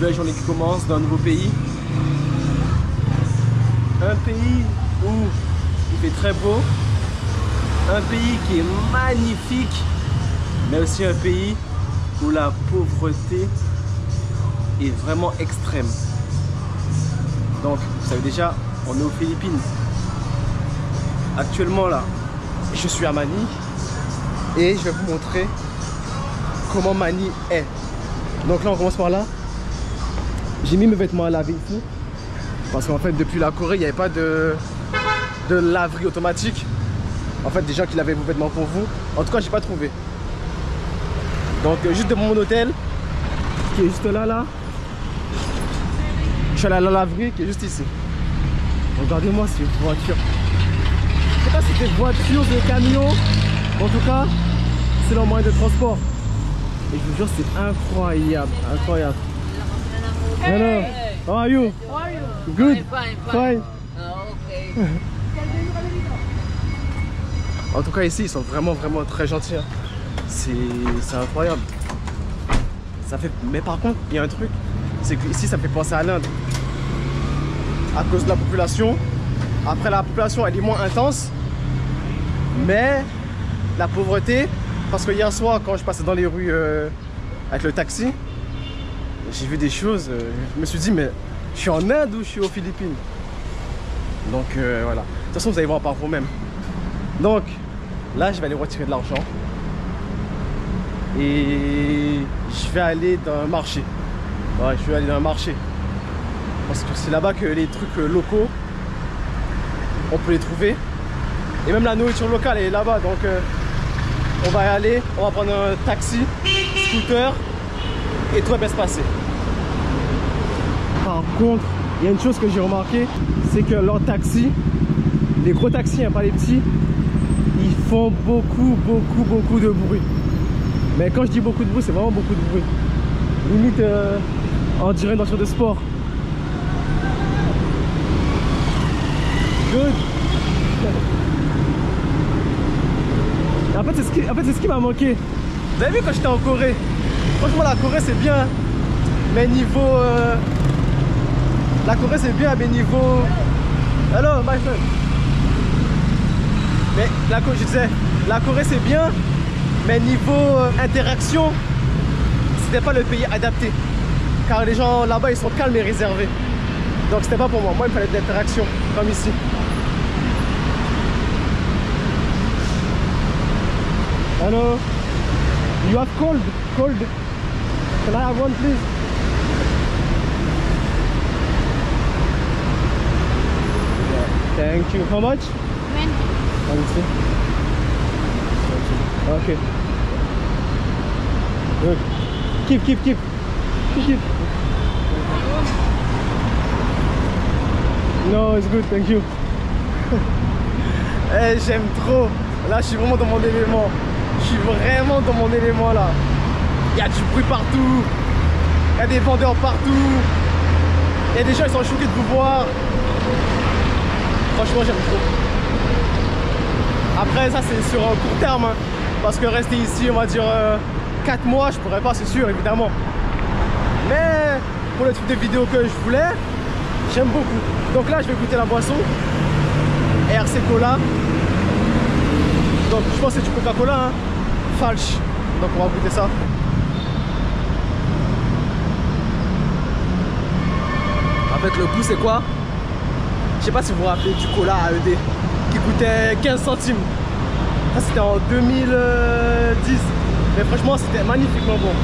nouvelle journée qui commence dans un nouveau pays. Un pays où il fait très beau. Un pays qui est magnifique. Mais aussi un pays où la pauvreté est vraiment extrême. Donc, vous savez déjà, on est aux Philippines. Actuellement là, je suis à Manille et je vais vous montrer comment Manille est. Donc là, on commence par là. J'ai mis mes vêtements à laver ici parce qu'en fait, depuis la Corée, il n'y avait pas de laverie automatique. En fait, des gens qui lavaient vos vêtements pour vous. En tout cas, j'ai pas trouvé. Donc, juste devant mon hôtel, qui est juste là. Je suis allé à la laverie qui est juste ici. Regardez-moi ces voitures. Je sais pas si c'est des voitures, des camions. En tout cas, c'est leur moyen de transport. Et je vous jure, c'est incroyable. Incroyable. Hello. How are you? How are you? Good. Fine. Okay. En tout cas, ici, ils sont vraiment très gentils. Hein. C'est incroyable. Ça fait... Mais par contre, il y a un truc. C'est que ici, ça me fait penser à l'Inde. À cause de la population. Après, la population, elle est moins intense. Mais la pauvreté, parce que hier soir, quand je passais dans les rues avec le taxi, j'ai vu des choses. Je me suis dit, mais je suis en Inde ou je suis aux Philippines? Donc voilà. De toute façon, vous allez voir par vous-même. Donc là, je vais aller retirer de l'argent. Et je vais aller dans un marché. Ouais, je vais aller dans un marché. Parce que c'est là-bas que les trucs locaux, on peut les trouver. Et même la nourriture locale est là-bas. Donc on va y aller, on va prendre un taxi, scooter, et tout va bien se passer. Par contre, il y a une chose que j'ai remarqué, c'est que leurs taxis, les gros taxis, hein, pas les petits, ils font beaucoup de bruit. Mais quand je dis beaucoup de bruit, c'est vraiment beaucoup de bruit. Limite, on dirait une voiture de sport. Good. En fait, c'est ce qui m'a manqué. Vous avez vu quand j'étais en Corée? Franchement, la Corée, c'est bien. Mais niveau... La Corée, c'est bien, mais niveau... Hello, my friend. Mais je disais, la Corée, c'est bien. Mais niveau interaction, c'était pas le pays adapté. Car les gens là-bas, ils sont calmes et réservés. Donc c'était pas pour moi. Moi, il me fallait de l'interaction, comme ici. Hello. You have cold? Cold? Can I have one, please? Thank you. How much? 20. Let me see. Okay. Good. Keep. No, it's good, thank you. Hey, j'aime trop. Là, je suis vraiment dans mon élément. Je suis vraiment dans mon élément là. Il y a du bruit partout. Il y a des vendeurs partout. Il y a des gens qui sont choqués de vous voir. Franchement, j'aime trop. Après, ça, c'est sur un court terme. Hein. Parce que rester ici, on va dire 4 mois, je pourrais pas, c'est sûr, évidemment. Mais pour le type de vidéo que je voulais, j'aime beaucoup. Donc là, je vais goûter la boisson. RC Cola. Donc je pense que c'est du Coca-Cola, hein. Falch. Donc on va goûter ça. En fait, le goût, c'est quoi? Je sais pas si vous vous rappelez du cola AED qui coûtait 15 centimes. Ça, c'était en 2010. Mais franchement, c'était magnifiquement bon.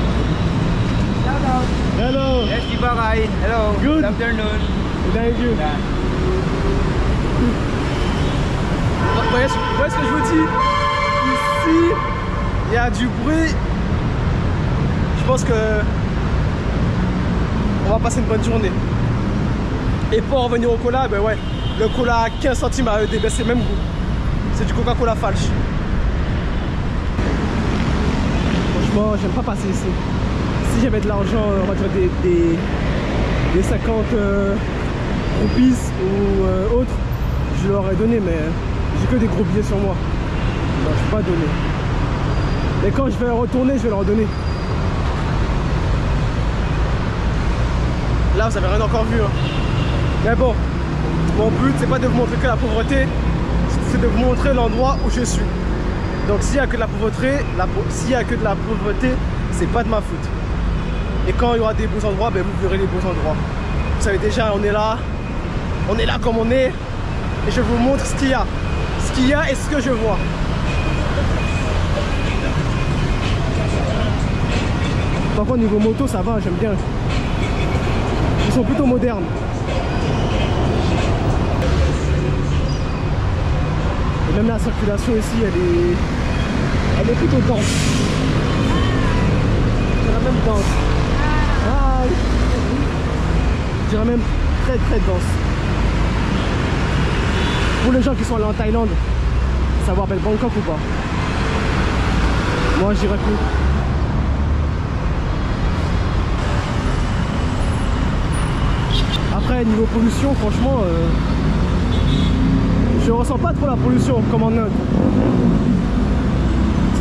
Hello. Yes, Ibarai. Hello. Good. Good afternoon. Thank you. Yeah. Vous voyez ce que je vous dis? Ici, il y a du bruit. Je pense que on va passer une bonne journée. Et pour en revenir au cola, ben ouais, le cola à 15 centimes à ED, ben c'est le même goût. C'est du Coca-Cola Falch. Franchement, j'aime pas passer ici. Si j'avais de l'argent, on va dire des 50 roupies ou autres, je leur aurais donné, mais j'ai que des gros billets sur moi. Donc je peux pas donner. Mais quand je vais retourner, je vais leur donner. Là, vous avez rien encore vu. Hein. Mais bon, mon but, c'est pas de vous montrer que la pauvreté, c'est de vous montrer l'endroit où je suis. Donc s'il y a que de la pauvreté, c'est pas de ma faute. Et quand il y aura des beaux endroits, ben, vous verrez les beaux endroits. Vous savez déjà, on est là comme on est. Et je vous montre ce qu'il y a. Ce qu'il y a et ce que je vois. Par contre, niveau moto, ça va, j'aime bien. Ils sont plutôt modernes. Et même la circulation ici, elle est plutôt dense. Je dirais même dense. Ah, je dirais même très très dense. Pour les gens qui sont allés en Thaïlande, ça vous rappelle Bangkok ou pas? Moi, j'irais plus. Après, niveau pollution, franchement, je ressens pas trop la pollution comme en Inde.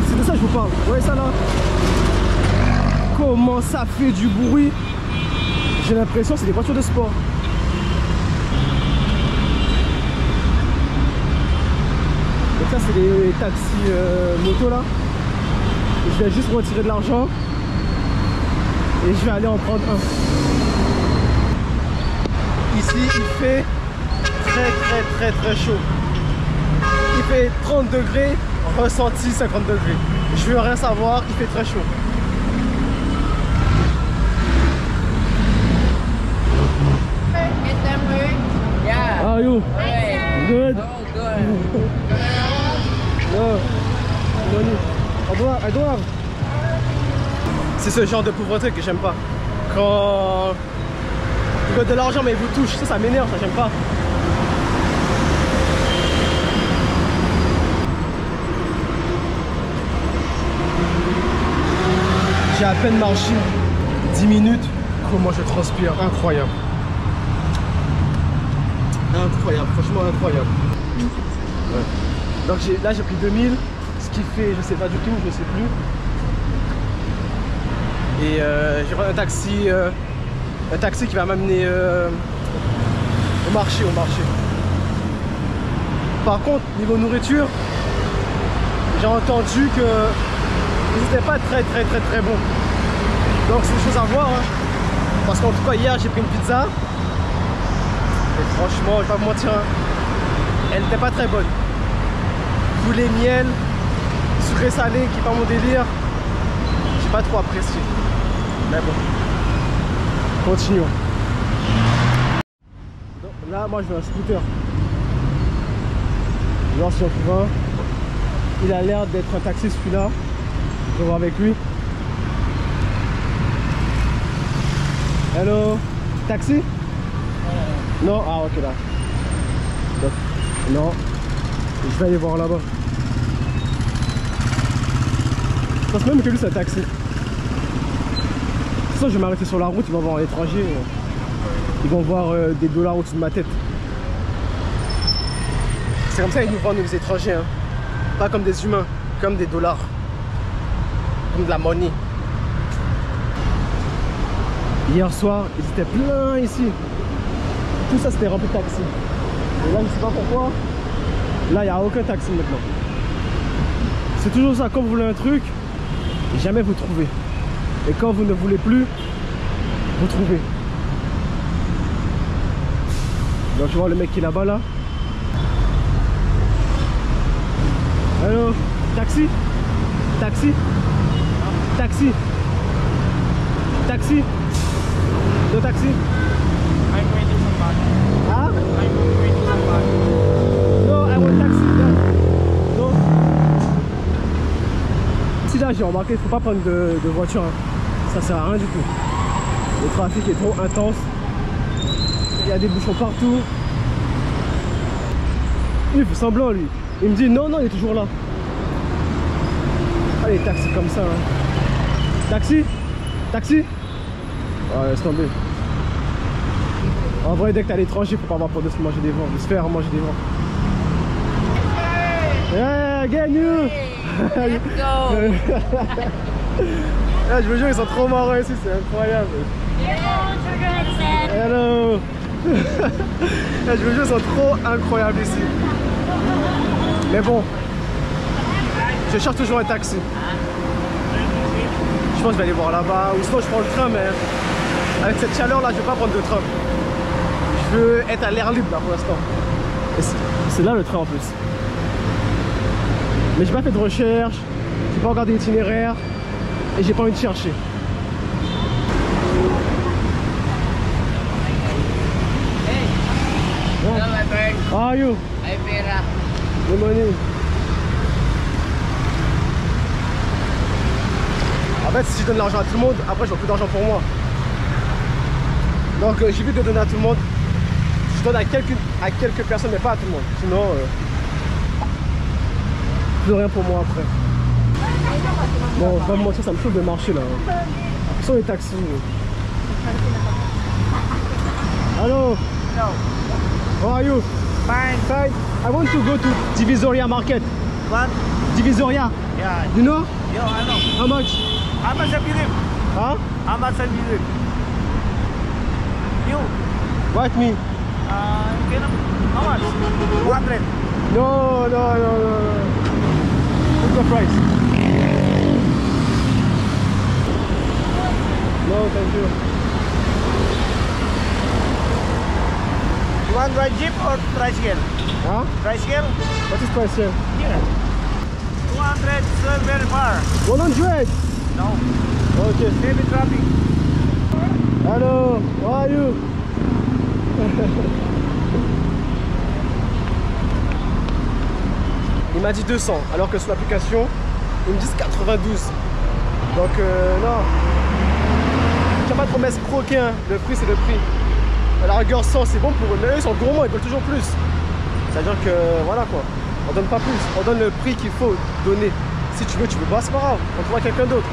C'est de ça que je vous parle. Vous voyez ça là? Comment ça fait du bruit? J'ai l'impression que c'est des voitures de sport. Donc ça c'est les taxis moto là. Et je vais juste retirer de l'argent et je vais aller en prendre un. Ici il fait très chaud. Il fait 30 degrés, ressenti 50 degrés. Je veux rien savoir, il fait très chaud. Yeah. How are you? Hey. Good. Oh, good. No. I don't have. C'est ce genre de pauvreté que j'aime pas. Quand ils veulent de l'argent mais ils vous touchent, ça m'énerve, ça j'aime pas. J'ai à peine marché 10 minutes. Comment je transpire, incroyable. Incroyable, franchement incroyable. Ouais. Donc là j'ai pris 2000, ce qui fait, je sais pas du tout, je sais plus. Et j'ai pris un taxi qui va m'amener au marché. Par contre, niveau nourriture, j'ai entendu que ils n'étaient pas très bon. Donc c'est des choses à voir. Hein. Parce qu'en tout cas hier j'ai pris une pizza. Et franchement, je vais pas vous mentir, hein, elle n'était pas très bonne. Poulet miel, sucré salé qui est pas mon délire. J'ai pas trop apprécié. Mais bon. Continuons. Donc, là moi je veux un scooter. Je vais voir si j'en trouve un. Il a l'air d'être un taxi celui-là. Je vais voir avec lui. Hello. Taxi? Non? Ah ok là. Donc, non. Je vais aller voir là-bas. Je pense même que lui c'est un taxi. Ça je vais m'arrêter sur la route, ils vont voir un étranger. Ils vont voir des dollars au-dessus de ma tête. C'est comme ça qu'ils nous vendent les étrangers. Hein. Pas comme des humains, comme des dollars. Comme de la money. Hier soir, ils étaient pleins ici. Tout ça c'était rempli de taxis. Et là je sais pas pourquoi. Là il n'y a aucun taxi maintenant. C'est toujours ça, quand vous voulez un truc, jamais vous trouvez. Et quand vous ne voulez plus, vous trouvez. Donc je vois le mec qui est là-bas là. Allô? Taxi? Taxi? Taxi? Taxi? No taxi? I'm waiting somebody. Ah? I'm waiting somebody. No, I want taxi. No. Si là j'ai remarqué, il faut pas prendre de voiture. Hein. Ça sert à rien du tout. Le trafic est trop intense. Il y a des bouchons partout. Lui il fait semblant lui. Il me dit non, il est toujours là. Ah les taxis comme ça. Hein. Taxi? Taxi? Ouais, laisse tomber. En vrai, dès que t'es à l'étranger, faut pas avoir peur de se manger des vents, de se faire manger des vents. Yeah, get you! Let's go! Là, je vous jure, ils sont trop marrants ici, c'est incroyable. Hello. Là, je vous jure, ils sont trop incroyables ici. Mais bon, je cherche toujours un taxi. Je pense que je vais aller voir là-bas, ou sinon je prends le train, mais avec cette chaleur là, je vais pas prendre de train. Je veux être à l'air libre là pour l'instant. C'est là le train en plus. Mais j'ai pas fait de recherche, j'ai pas regardé l'itinéraire et j'ai pas envie de chercher. Hello, my friend. How are you? I'm Vera. Good morning. En fait, si je donne l'argent à tout le monde, après je n'aurai plus d'argent pour moi. Donc j'évite de donner à tout le monde. Je donne à quelques personnes, mais pas à tout le monde. Sinon, plus rien pour moi après. Bon, je vais pas me mentir, ça me chauffe de marcher là. Ce sont les taxis. Allô? No. How are you? Fine. Fine. I want to go to Divisoria Market. What? Divisoria. Yeah. You know? Yo, I know. How much? How much have you live? Huh? How much have you live? You? What me? How much? 200. No. What's the price? No, thank you. You want dry jeep or tricycle? Huh? Tricycle? What is price here? Yeah. 200 is very far. 100. No. Okay. Heavy traffic. Hello. How are you? Il m'a dit 200, alors que sur l'application, ils me disent 92. Donc non. Je n'ai pas de promesse croquée, hein. Le prix c'est le prix. À la rigueur 100 c'est bon pour eux, mais eux ils sont gourmands, ils veulent toujours plus. C'est-à-dire que voilà quoi, on donne pas plus, on donne le prix qu'il faut donner. Si tu veux pas, c'est pas grave, on trouvera quelqu'un d'autre.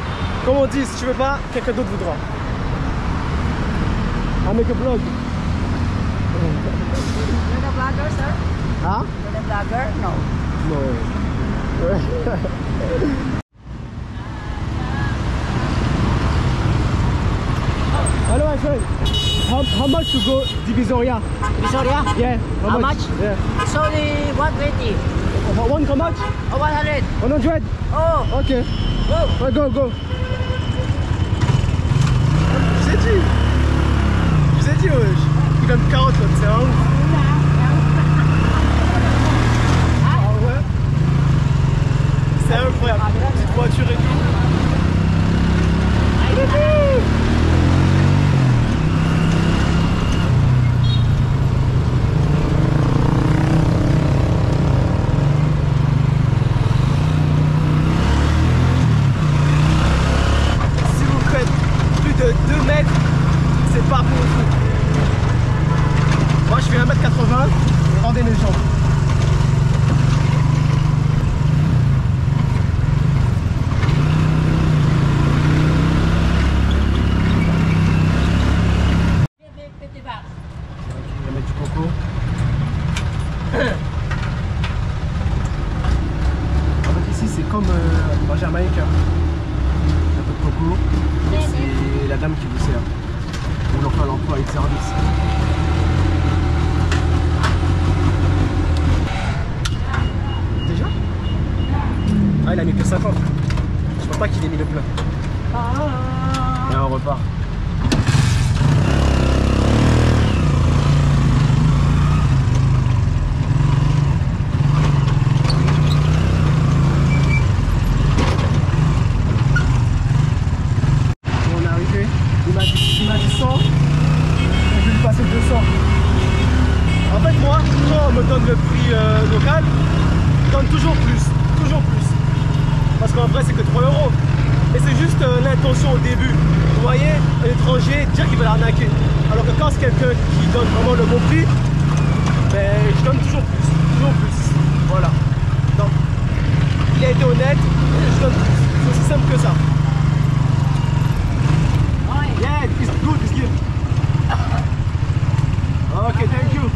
Comme on dit, si tu veux pas, quelqu'un d'autre voudra. I make a vlog. You're the vlogger, sir? Huh? You're the vlogger? No. No. Hello my friend. How much to go Divisoria? Victoria? Yeah. How much? Yeah. It's only 120. One how much? Oh, 100. 100? Oh, Ok. go. Ouais, go. Je vous ai dit, wesh. Il donne 40 là, c'est un ouf. Ah ouais. C'est incroyable. Petite voiture et tout. Si vous faites plus de 2 mètres, c'est pas pour vous. Moi je fais 1m80, rendez les jambes. Je vais mettre du coco. En fait ici c'est comme en Jamaïque. Un peu de coco. Et c'est la dame qui vous sert. On leur fait l'emploi et le service. Déjà? Ah il a mis que 50. Je pense pas qu'il ait mis le plein. Et on repart. On est arrivé, il m'a dit 100, je vais lui passer 200. En fait moi, quand on me donne le prix local, je donne toujours plus. Parce qu'en vrai c'est que 3 €. Et c'est juste l'intention au début. Vous voyez, un étranger dire qu'il veut l'arnaquer. Alors que quand c'est quelqu'un qui donne vraiment le bon prix, ben, je donne toujours plus. Voilà. Donc, il a été honnête, je donne plus. C'est aussi simple que ça. Yeah, it's good, it's good. Okay, thank you.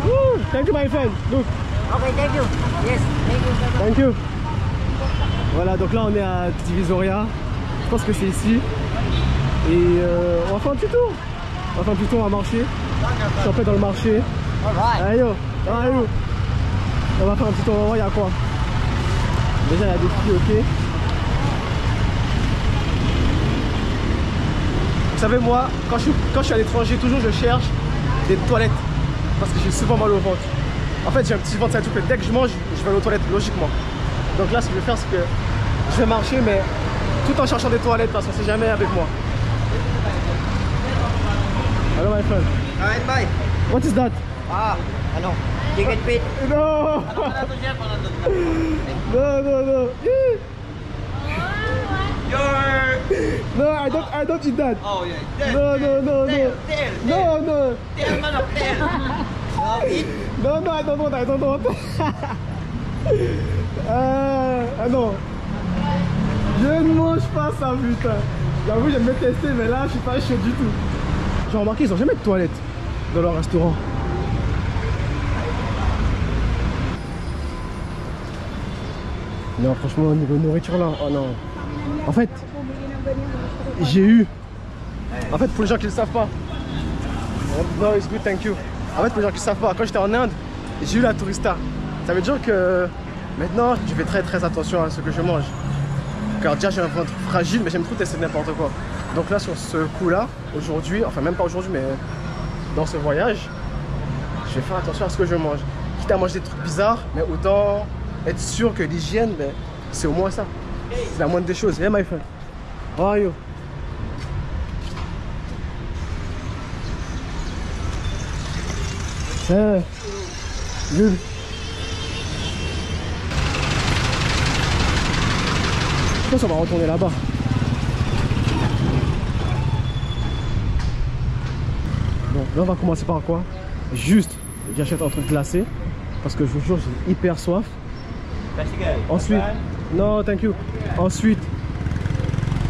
Woo, thank you my friend. Look. Okay, thank you. Yes, thank you. Thank you. Voilà, donc là on est à Divisoria. Je pense que c'est ici. Et on va faire un petit tour. On va faire un petit tour, on va marcher. Je suis en fait dans le marché. Allez yo, allez yo. On va faire un petit tour, on va voir il y a quoi. Déjà il y a des filles, ok. Vous savez moi, quand je suis à l'étranger, toujours je cherche des toilettes. Parce que j'ai souvent mal au ventre. En fait j'ai un petit ventre, ça tout fait. Dès que je mange, je vais aller aux toilettes, logiquement. Donc là ce que je vais faire c'est que je vais marcher mais tout en cherchant des toilettes parce qu'on sait jamais avec moi. Hello my friend. Alright, bye. What is that? Ah, ano? Chicken feet. No! No. No, I don't eat that. Oh, yeah. No. Tail, manok, tail. No, eat. No, I don't want. Non. Je ne mange pas ça, putain. J'avoue, j'aime tester, mais là, je suis pas chaud du tout. J'ai remarqué, ils ont jamais de toilettes dans leur restaurant. Non, franchement, au niveau nourriture là, oh non. En fait, j'ai eu. En fait, pour les gens qui ne le savent pas. No, it's good, thank you. En fait, pour les gens qui ne savent pas, quand j'étais en Inde, j'ai eu la tourista. Ça veut dire que maintenant, je fais très attention à ce que je mange. Car déjà, j'ai un ventre fragile, mais j'aime trop tester n'importe quoi. Donc là, sur ce coup-là, aujourd'hui, enfin même pas aujourd'hui, mais dans ce voyage, je vais faire attention à ce que je mange. Quitte à manger des trucs bizarres, mais autant être sûr que l'hygiène, ben, c'est au moins ça. C'est la moindre des choses. Hey my friend, how are you? Hey, good. Je pense qu'on va retourner là-bas. Bon, là on va commencer par quoi? Juste, j'achète un truc glacé parce que je vous jure, j'ai hyper soif. Ensuite, non, thank you. Ensuite,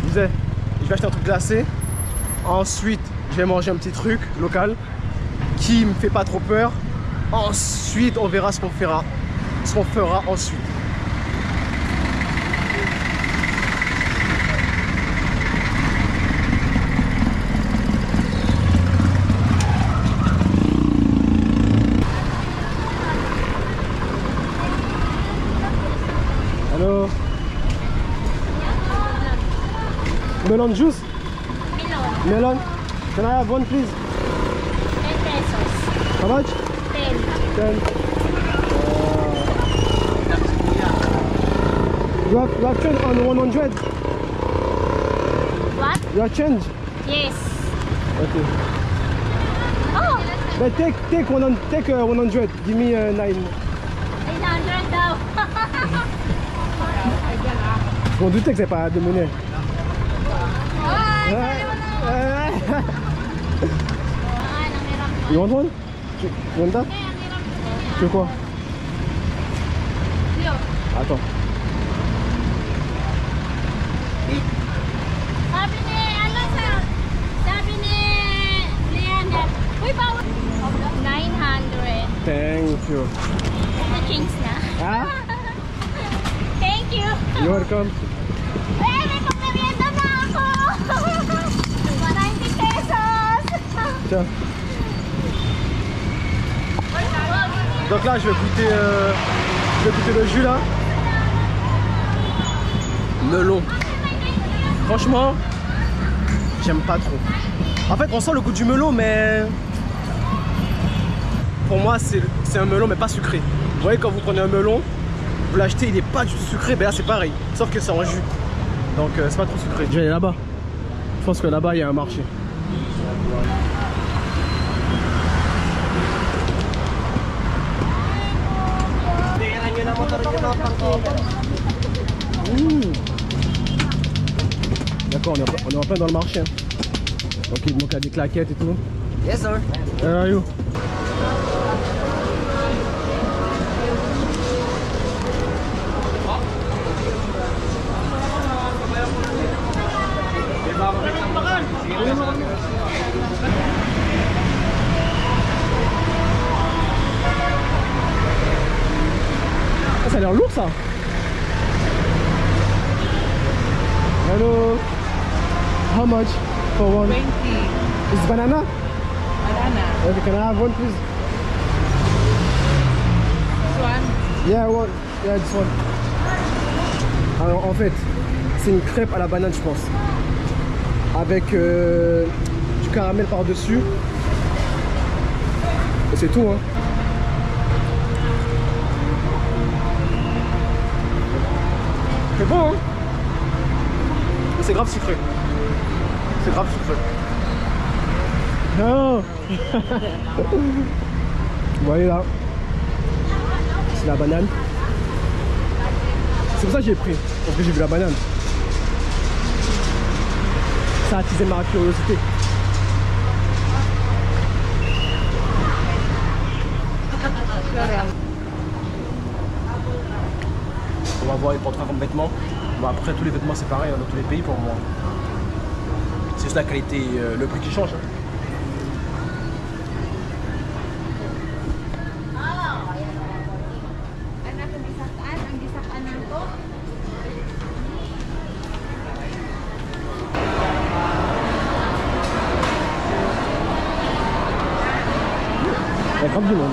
je vais acheter un truc glacé. Ensuite, je vais manger un petit truc local qui me fait pas trop peur. Ensuite, on verra ce qu'on fera ensuite. Hello. Melon juice? Melon. Can I have one please? 10 pesos. How much? 10. 10. You have change on 100? What? You have change? Yes. Okay. Oh! But take 100. Give me 9. 800 daw. Je m'en doutais que c'est pas de monnaie. You want one? You want that? Tu veux quoi? Attends. Sabi ni, ano sir? Sabi ni Leander. Uy, bawal. 900. Thank you. Na-change na. Ah? Thank you. You're welcome. Eh, may pagmerienda na ako. 190 pesos. Tiens. Donc là, je vais goûter le jus là. Melon. Franchement, j'aime pas trop. En fait, on sent le goût du melon, mais pour moi, c'est un melon, mais pas sucré. Vous voyez, quand vous prenez un melon, vous l'achetez, il n'est pas du tout sucré. Ben là, c'est pareil, sauf que c'est en jus. Donc, c'est pas trop sucré. Je vais aller là-bas. Je pense que là-bas, il y a un marché. D'accord, on est en plein dans le marché. Hein. Donc il manque des claquettes et tout. Yes, sir. Where are you? Ah, ça a l'air lourd ça. Hello. How much for one? 20. Is banana? Banana. Okay, can I have one please? This one. Yeah, one. Yeah, this one. Alors en fait, c'est une crêpe à la banane je pense. Avec du caramel par-dessus. Et c'est tout hein. C'est bon hein. Mais c'est grave sucré. C'est grave sucré. Non. Vous voyez là. C'est la banane. C'est pour ça que j'ai pris. Parce que j'ai vu la banane. Ça a attisé ma curiosité. On va voir les portraits comme vêtements. Bon, après tous les vêtements c'est pareil hein, dans tous les pays pour moi. C'est juste la qualité, le prix qui change. Hein. Il y a grave du monde.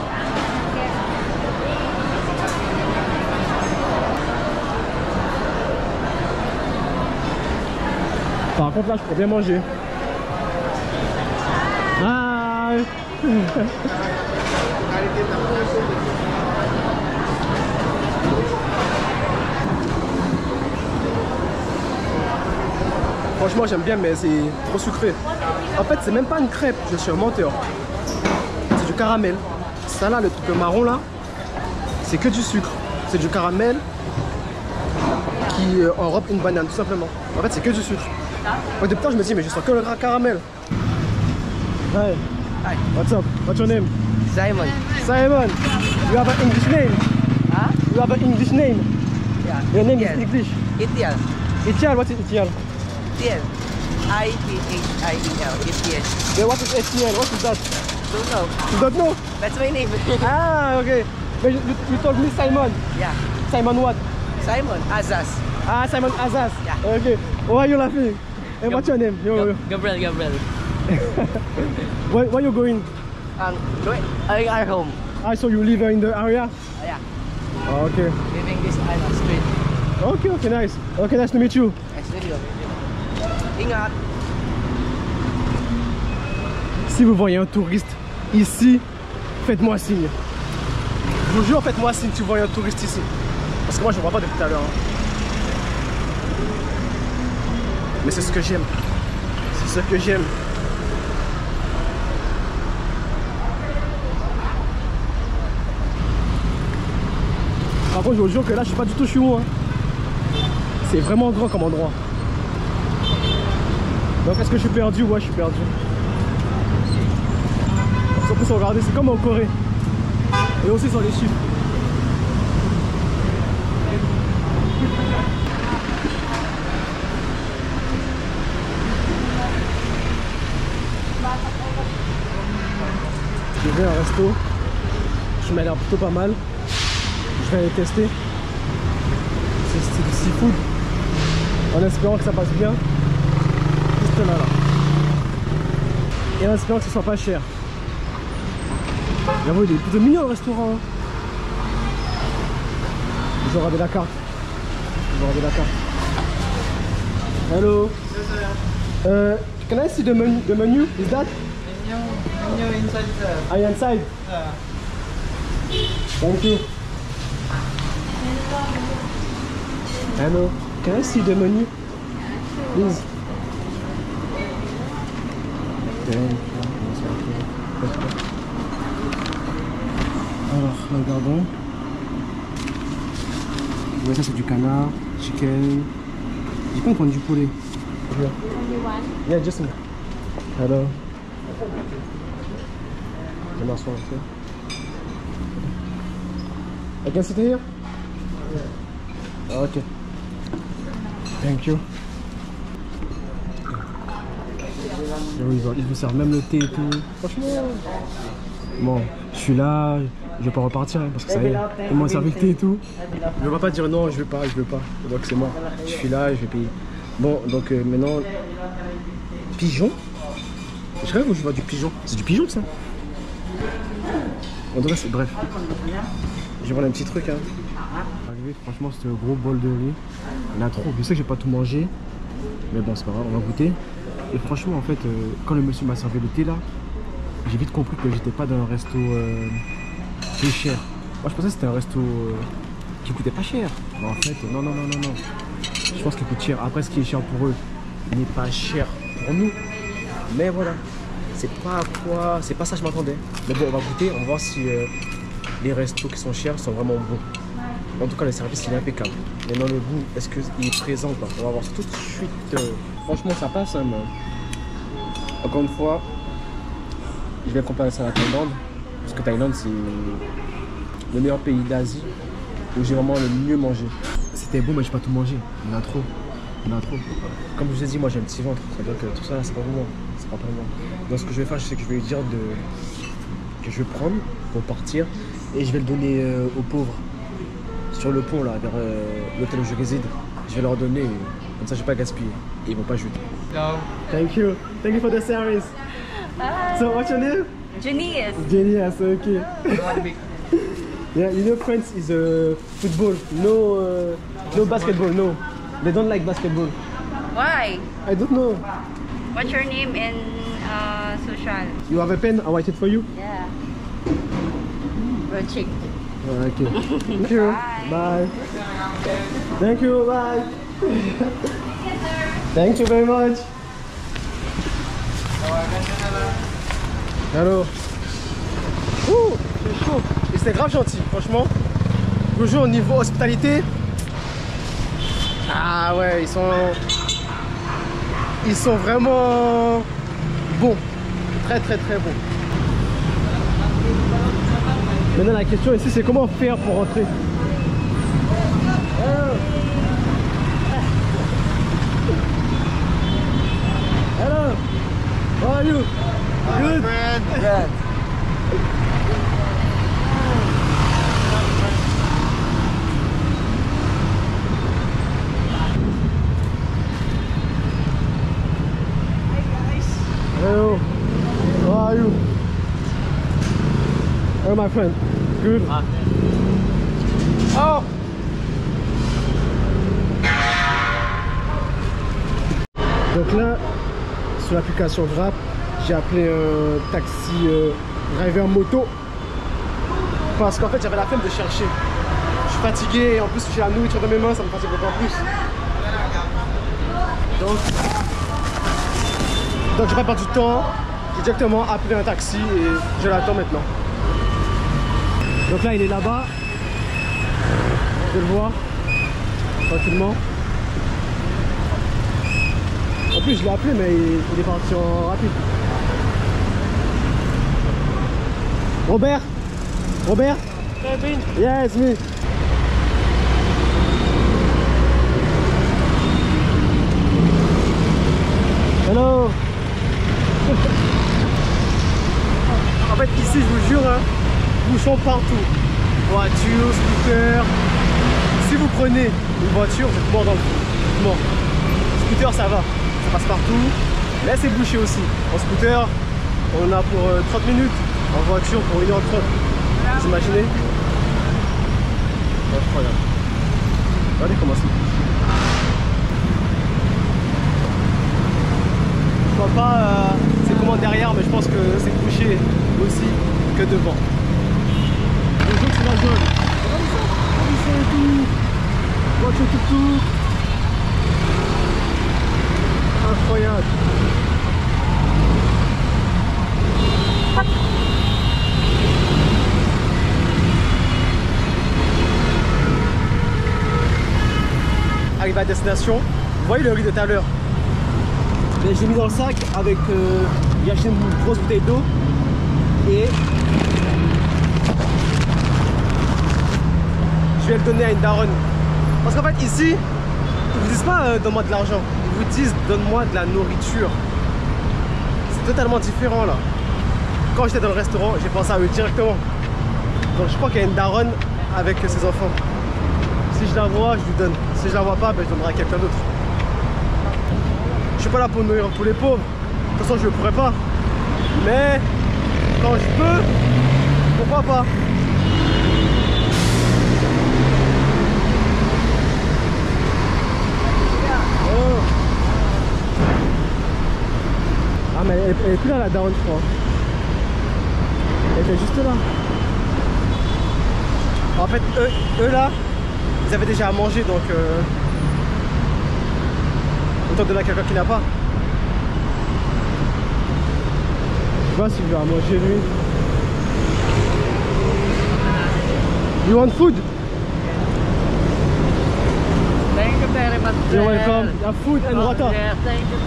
Par contre là je pourrais bien manger. Ah. Franchement j'aime bien mais c'est trop sucré. En fait c'est même pas une crêpe, je suis un menteur. C'est du caramel. Ça là, le truc marron là, c'est que du sucre. C'est du caramel qui enrobe une banane tout simplement. En fait c'est que du sucre. Moi depuis temps je me dis mais je sens que le gras caramel. Hey. Hi. What's up? What's your name? Simon. Simon. You have an English name. Huh? You have an English name. Yeah. Your name is English. Itiel. Itiel, what is Itiel? Itiel. I-T-H-I-E-L. Itiel. Yeah, what is Itiel? What is that? Don't know. You don't know? That's my name. Ah, okay. But you told me Simon. Yeah. Simon what? Simon. Azaz. Ah, Simon Azaz. Yeah. Okay. Why are you laughing? And what's your name? Gabriel. Where you going? Our home. Ah, so you live in the area? Yeah. Oh, okay. Living this island street. Okay, nice. Okay, nice to meet you. Nice video. Ingat. Si vous voyez un touriste ici, faites-moi signe. Je vous jure, faites-moi signe si vous voyez un touriste ici. Parce que moi, je ne vois pas depuis tout à l'heure. Hein. Mais c'est ce que j'aime. C'est ce que j'aime. Par contre, je vous jure que là, je suis pas du tout chez où. Hein. C'est vraiment grand comme endroit. Donc, est-ce que je suis perdu? Ouais, je suis perdu. En plus, regardez, c'est comme en Corée. Et aussi sur les chiffres. J'ai vu un resto qui m'a l'air plutôt pas mal. Je vais aller tester. C'est du seafood. En espérant que ça passe bien. Juste là. Et en espérant que ce soit pas cher. J'avoue, il est plutôt mignon le restaurant. Hein. Je vais regarder la carte. Hello. Can I see the menu? Is that? Menu inside there. Are you inside? Yeah. Thank you. Hello. Can I see the menu? Please. Thank you. Alors, regardons. Ouais, ça c'est du canard, chicken. J'ai pas prendre du poulet. Only one. Yeah, just me. Hello. Je m'assois un peu. I can sit here? Yeah. Ok. Thank you. Ils vous servent même le thé et tout. Franchement. Bon, je suis là, je vais pas repartir hein, parce que ça y est, ils m'ont servi le thé et tout. Je vais pas dire non, je veux pas. Donc c'est moi. Je suis là, je vais payer. Bon, donc maintenant, pigeon. Je rêve où je vois du pigeon. C'est du pigeon ça. En tout cas, c'est bref. Je vais prendre un petit truc. Hein. Arrivé, franchement, c'était un gros bol de riz. Il y en a trop. Je sais que j'ai pas tout mangé. Mais bon, c'est pas grave, on va goûter. Et franchement, en fait, quand le monsieur m'a servi le thé là, j'ai vite compris que j'étais pas dans un resto peu cher. Moi, je pensais que c'était un resto qui coûtait pas cher. Mais en fait, non. Je pense qu'il coûte cher. Après, ce qui est cher pour eux n'est pas cher pour nous. Mais voilà, c'est pas ça que je m'attendais. Mais bon, on va goûter, on va voir si les restos qui sont chers sont vraiment bons. En tout cas, le service il est impeccable. Mais dans le goût, est-ce qu'il est présent ou pas? On va voir tout de suite. Franchement, ça passe. Hein, mais... Encore une fois, je vais comparer ça à la Thaïlande. Parce que Thaïlande, c'est le meilleur pays d'Asie où j'ai vraiment le mieux mangé. C'était bon, mais j'ai pas tout mangé. Il y en a trop. Comme je vous ai dit, moi j'ai un petit ventre. Ça veut dire que tout ça, c'est pas pour moi. C'est pas pour moi. Donc ce que je vais faire, c'est que je vais lui dire que je vais prendre pour partir et je vais le donner aux pauvres sur le pont là, vers l'hôtel où je réside. Je vais leur donner, comme ça je vais pas gaspiller et ils vont pas jeter. Go. Thank you for the service. Bye. So what's your name? Janice. Genius, okay. Yeah, you know France is football, no basketball, no. They don't like basketball. Why? I don't know. What's your name in social? You have a pen? I'll write it for you. Yeah. Rochik. Okay. Thank you. Bye. Thank you. Bye. Thank you very much. Hello. Ouh, c'est chaud. Et c'était grave gentil, franchement. Toujours au niveau hospitalité. Ah ouais, ils sont vraiment bons. Très bons. Maintenant la question ici c'est comment faire pour rentrer. Hello. How are you? Good. Good. Hello. How are you? Hello my friend. Good. Oh. Donc là, sur l'application Grab, j'ai appelé un taxi driver moto parce qu'en fait j'avais la flemme de chercher. Je suis fatigué et en plus j'ai la nourriture dans mes mains, ça me fatigue encore plus. Donc j'ai pas perdu de temps, j'ai directement appelé un taxi et je l'attends maintenant. Donc là il est là-bas, je vais le voir tranquillement. En plus je l'ai appelé mais il est parti en rapide. Robert? Kevin. Yeah, it's me. Hello. En fait ici je vous jure, hein, bouchons partout. Voiture, scooter. Si vous prenez une voiture, vous êtes mort dans le feu. Mort. Scooter ça va, ça passe partout. Là c'est bouché aussi. En scooter, on a pour 30 minutes. En voiture pour 1h30. Vous imaginez? Incroyable. Regardez comment c'est. Je vois pas c'est comment derrière, mais je pense que c'est bouché aussi que devant. Les autres c'est la zone. Regardez ça. Regardez ça et tout. Voiture tout. Incroyable. Arrivé à destination, vous voyez le riz de tout à l'heure. Je l'ai mis dans le sac avec j'ai acheté une grosse bouteille d'eau et je vais le donner à une daronne. Parce qu'en fait ici, ils vous disent pas donne-moi de l'argent, ils vous disent donne-moi de la nourriture. C'est totalement différent là. Quand j'étais dans le restaurant, j'ai pensé à eux directement. Donc je crois qu'il y a une daronne avec ses enfants. Si je la vois, je lui donne. Si je la vois pas, ben, je donnerai à quelqu'un d'autre. suis pas là pour nourrir tous les pauvres. De toute façon, je ne pourrais pas. Mais quand je peux, pourquoi pas? Oh. Ah mais elle est plus là la daronne, je crois. Elle était juste là. En fait, eux là, ils avaient déjà à manger, donc autant donner à quelqu'un qui n'a pas. Je sais pas s'il veut à manger lui. You want food? Thank you very much. You're welcome. You have food and water. Yeah, thank you.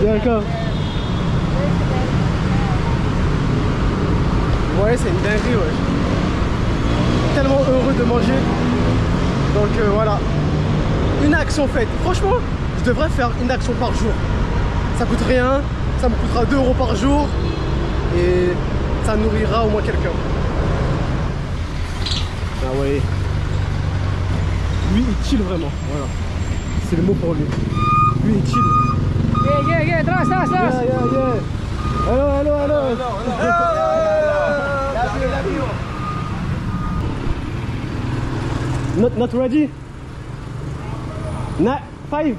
You're welcome. Ouais, c'est une dinguerie, ouais. Tellement heureux de manger. Donc voilà. Une action faite. Franchement, je devrais faire une action par jour. Ça coûte rien. Ça me coûtera 2 € par jour. Et ça nourrira au moins quelqu'un. Ah ouais. Lui, il chill vraiment. Voilà. C'est le mot pour lui. Lui, il chill. Yeah, trust. Yeah. Hello. Love you. Not ready? 5?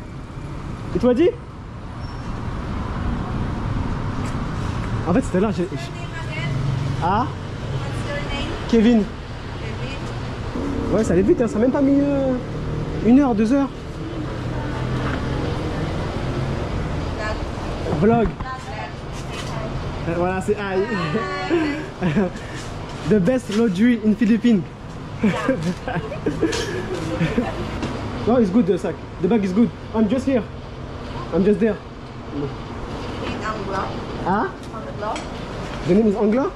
It ready? En fait, c'était là. Ah? Kevin. Ouais, ça allait vite, hein. Ça n'a même pas mis 1 heure, 2 heures. Vlog. Voilà, c'est I. The best laundry in Philippines. No, it's good, the sack. The bag is good. I'm just here. I'm just there. Ah? The name is Angla?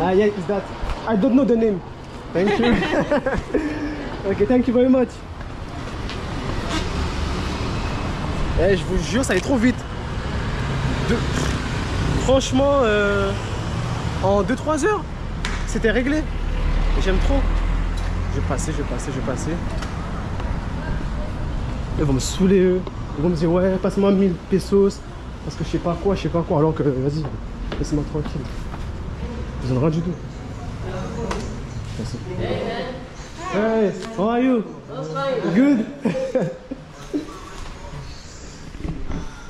Ah, yeah, it's that. I don't know the name. Thank you. Okay, thank you very much. Eh, je vous jure, ça allait trop vite. Franchement, en 2-3 heures, c'était réglé. J'aime trop. Je vais passer. Ils vont me saouler, eux. Ils vont me dire, ouais, passe-moi 1000 pesos. Parce que je sais pas quoi. Alors que, vas-y, laisse-moi tranquille. Ils ont rien du tout. Merci. Hey, how are you? Good.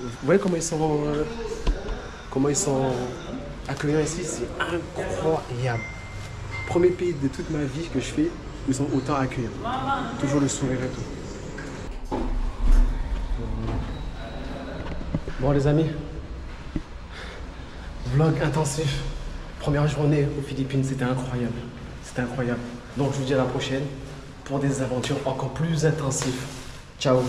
Vous voyez comment ils sont accueillants ici, c'est incroyable. Premier pays de toute ma vie que je fais, ils sont autant accueillants. Toujours le sourire et tout. Bon les amis, vlog intensif. Première journée aux Philippines, c'était incroyable. C'était incroyable. Donc je vous dis à la prochaine pour des aventures encore plus intensives. Ciao.